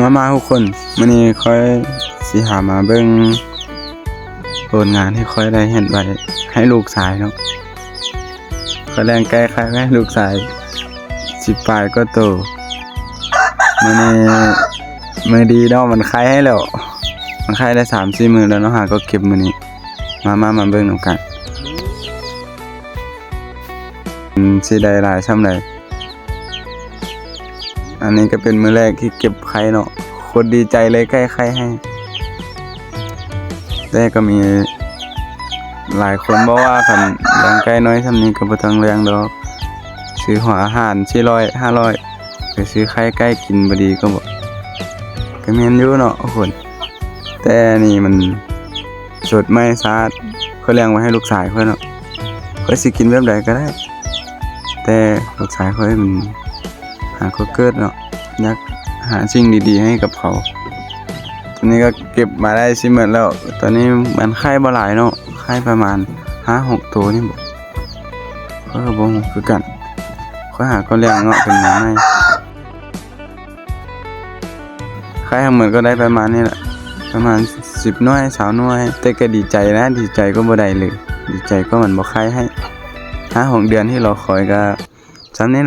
มาทุกคนมื้อนี้ค่อยสิหามาเบิ่งผลงานที่ค่อยได้เห็นไว้ให้ลูกชายเนาะค่อยแรงแก้ไขไว้ให้ลูกชาย10ปลายก็โตมื้อนี้มื้อดีเนาะมันไข่ให้แล้วมันไข่ได้ 3-4 มื้อแล้วเนาะหาก็เก็บมื้อนี้มาเบิ่งนำกันสิได้หลายส่ำใดอันนี้ก็เป็นมื้อแรกที่เก็บไข่เนาะโคตรดีใจเลยใกล้ไข่ให้แต่ก็มีหลายคนบอกว่าคันเลี้ยงไก่น้อยส่ำนี้ก็บ่ต้องเลี้ยงดอกซื้อหัวอาหาร400 500ไปซื้อไข่ไก่กินบ่ดีก็บ่ก็แม่นอยู่เนาะทุกคนแต่นี่มันสดใหม่สะอาดเขาเลี้ยงไว้ให้ลูกชายเขาเนาะเขาสิกินแบบใดก็ได้แต่ลูกชายเขามันหาเขาเกิดเนาะอยากหาสิ่งดีๆให้กับเขาตอนนี้ก็เก็บมาได้สิหมดแล้วตอนนี้มันไข่บ่หลายเนาะไข่ประมาณ 5-6 ตัวนี่บ่ก็บ่ฮู้คือกันค่อยหาก็เลี้ยงเนาะเป็นหยังไงไข่ทั้งหมดก็ได้ประมาณนี้แหละประมาณ10หน่วย20หน่วยแต่ก็ดีใจนะดีใจก็บ่ได้เลยดีใจก็มันบ่ไข่ให้5-6 เดือนที่รอคอยก็ส่ำนี้แหละ